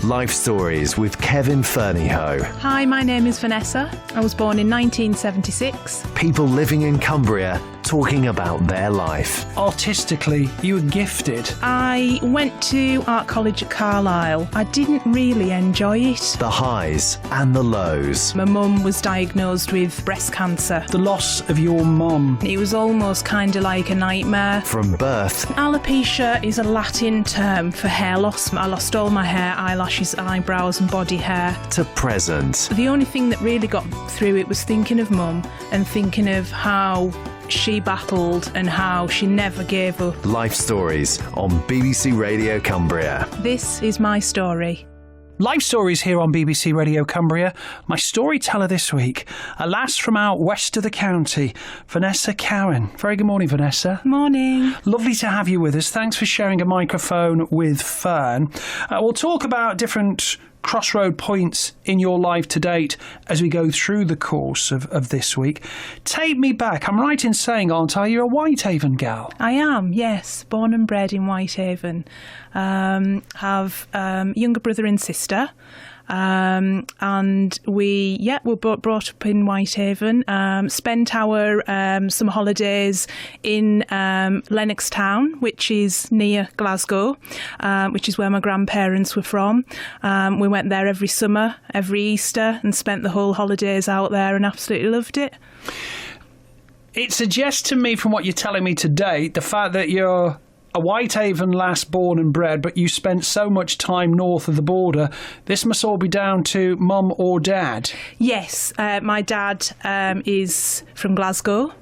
Life Stories with Kevin Fernihough. Hi, my name is Vanessa. I was born in 1976. People living in Cumbria talking about their life. Artistically, you were gifted. I went to art college at Carlisle. I didn't really enjoy it. The highs and the lows. My mum was diagnosed with breast cancer. The loss of your mum. It was almost kind of like a nightmare. From birth. Alopecia is a Latin term for hair loss. I lost all my hair, eyelashes, eyebrows and body hair. To present. The only thing that really got through it was thinking of mum and thinking of how she battled and how she never gave up. Life Stories on BBC Radio Cumbria. This is my story. Life Stories here on BBC Radio Cumbria. My storyteller this week, a lass from out west of the county, Vanessa Cowan. Very good morning, Vanessa. Morning. Lovely to have you with us. Thanks for sharing a microphone with Fern. We'll talk about different crossroad points in your life to date as we go through the course of this week. Take me back. I'm right in saying, aren't I, you're a Whitehaven gal? I am, yes. Born and bred in Whitehaven. Have younger brother and sister. And we were brought up in Whitehaven, spent our summer holidays in Lennox Town, which is near Glasgow, which is where my grandparents were from. We went there every summer, every Easter, and spent the whole holidays out there and absolutely loved it. It suggests to me, from what you're telling me today, the fact that you're a Whitehaven lass born and bred, but you spent so much time north of the border. This must all be down to mum or dad. Yes, my dad is from Glasgow.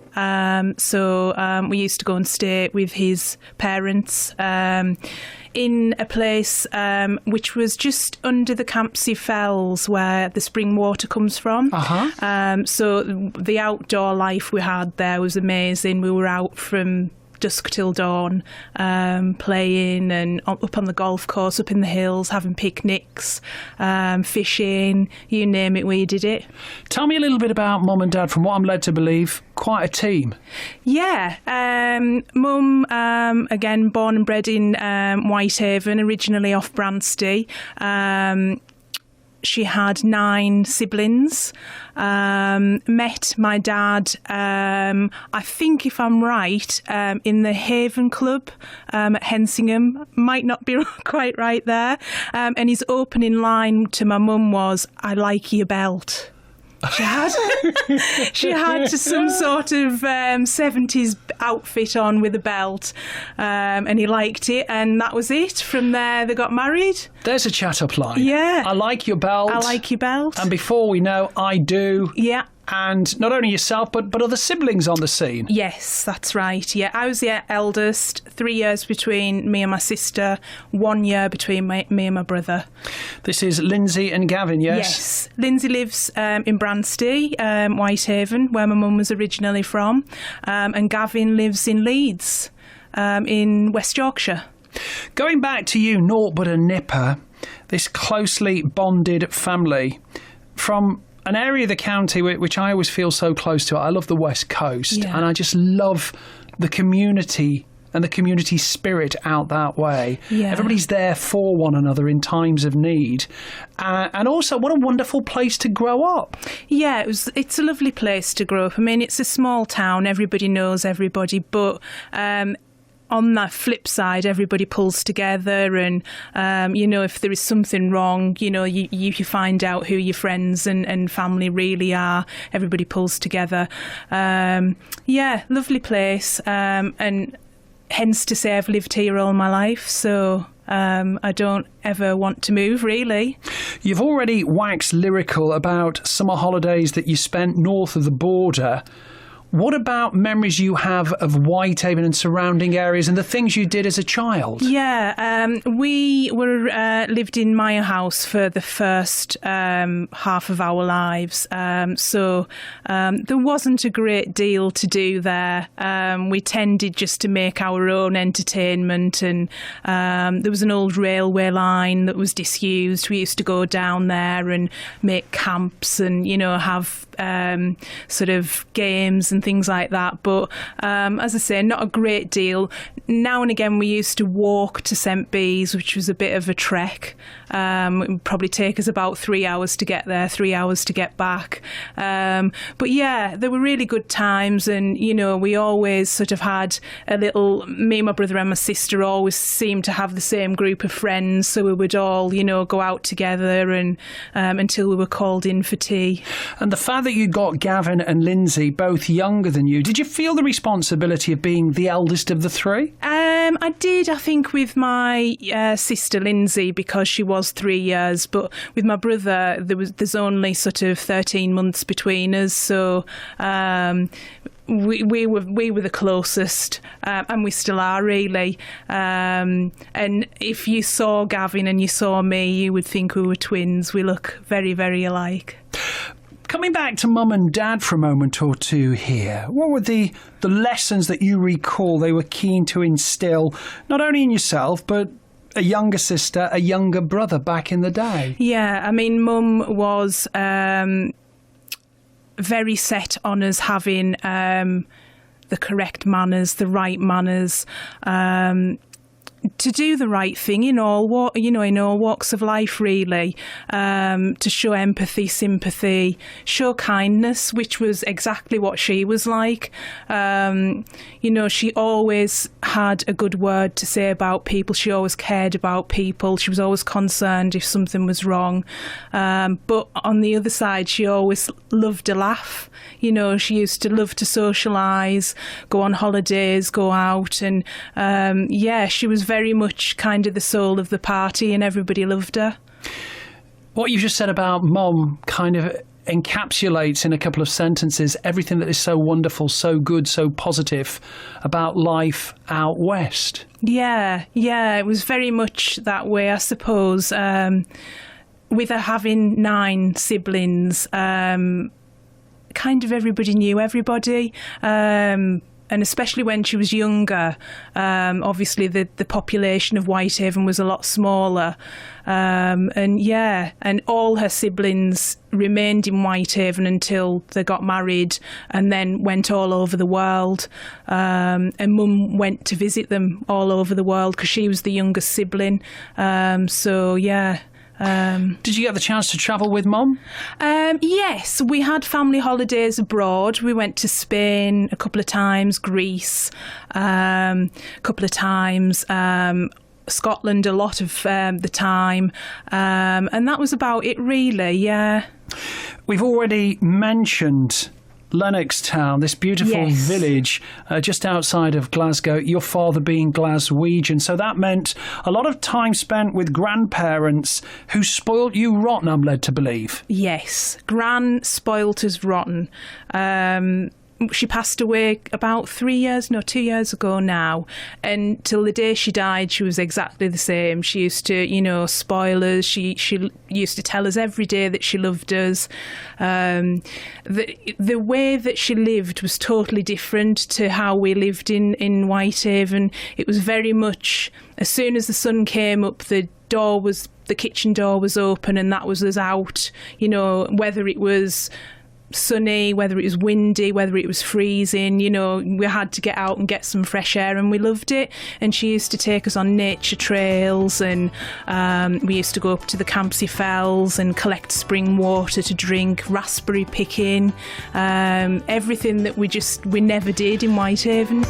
So we used to go and stay with his parents in a place which was just under the Campsie Fells where the spring water comes from. So the outdoor life we had there was amazing. We were out from dusk till dawn, playing and up on the golf course, up in the hills, having picnics, fishing, you name it, we did it. Tell me a little bit about mum and dad. From what I'm led to believe, quite a team. Yeah, mum, again, born and bred in Whitehaven, originally off Bransty. She had 9 siblings. Met my dad, I think, if I'm right, in the Haven Club at Hensingham. Might not be quite right there. And his opening line to my mum was, "I like your belt." She had some sort of 70s outfit on with a belt, and he liked it, and that was it. From there, they got married. There's a chat-up line. Yeah. I like your belt. I like your belt. And before we know, I do. Yeah. And not only yourself, but other siblings on the scene. Yes, that's right. Yeah, I was the eldest. 3 years between me and my sister. 1 year between me and my brother. This is Lindsay and Gavin, yes? Yes. Lindsay lives in Bransty, Whitehaven, where my mum was originally from. And Gavin lives in Leeds, in West Yorkshire. Going back to you, naught but a nipper, this closely bonded family from an area of the county which I always feel so close to. I love the West Coast, and I just love the community and the community spirit out that way. Yeah. Everybody's there for one another in times of need. And also, what a wonderful place to grow up. Yeah, it's a lovely place to grow up. I mean, it's a small town. Everybody knows everybody, but on that flip side, everybody pulls together and, if there is something wrong, you find out who your friends and family really are. Everybody pulls together. Lovely place. And hence to say I've lived here all my life, so I don't ever want to move, really. You've already waxed lyrical about summer holidays that you spent north of the border. What about memories you have of Whitehaven and surrounding areas and the things you did as a child? Yeah, we lived in Maya House for the first half of our lives. So there wasn't a great deal to do there. We tended just to make our own entertainment, and there was an old railway line that was disused. We used to go down there and make camps and, have sort of games and things like that, but as I say, not a great deal. Now and again we used to walk to St Bees, which was a bit of a trek, It would probably take us about 3 hours to get there, 3 hours to get back. But yeah, there were really good times, and we always sort of had me, my brother and my sister always seemed to have the same group of friends, so we would all go out together and until we were called in for tea. And the fact that you got Gavin and Lindsay both younger than you, did you feel the responsibility of being the eldest of the three? I did, I think, with my sister Lindsay, because she was 3 years, but with my brother there's only sort of 13 months between us, so we were the closest, and we still are, really. And if you saw Gavin and you saw me, you would think we were twins. We look very, very alike. Coming back to Mum and Dad for a moment or two here, what were the lessons that you recall they were keen to instill, not only in yourself, but a younger sister, a younger brother back in the day? Yeah, I mean, Mum was very set on us having the correct manners, the right manners, to do the right thing in all walks of life, really, to show empathy, sympathy, show kindness, which was exactly what she was like. She always had a good word to say about people. She always cared about people. She was always concerned if something was wrong. But on the other side, she always loved a laugh. She used to love to socialise, go on holidays, go out, and she was very much kind of the soul of the party, and everybody loved her. What you just said about Mum kind of encapsulates in a couple of sentences everything that is so wonderful, so good, so positive about life out west. Yeah, it was very much that way, I suppose. With her having 9 siblings, kind of everybody knew everybody. And especially when she was younger, obviously the population of Whitehaven was a lot smaller. And all her siblings remained in Whitehaven until they got married and then went all over the world. And Mum went to visit them all over the world because she was the youngest sibling. Did you get the chance to travel with Mum? Yes, we had family holidays abroad. We went to Spain a couple of times, Greece a couple of times, Scotland a lot of the time, and that was about it, really. Yeah. We've already mentioned Lennoxtown, this beautiful village just outside of Glasgow, your father being Glaswegian. So that meant a lot of time spent with grandparents who spoilt you rotten, I'm led to believe. Yes, Gran spoilt us rotten. She passed away about 2 years ago now, and till the day she died she was exactly the same. She used to spoil us. She used to tell us every day that she loved us. The way that she lived was totally different to how we lived in Whitehaven. It was very much, as soon as the sun came up, the kitchen door was open and that was us out, whether it was sunny, whether it was windy, whether it was freezing, we had to get out and get some fresh air, and we loved it. And she used to take us on nature trails, and we used to go up to the Campsie Fells and collect spring water to drink, raspberry picking, everything that we never did in Whitehaven.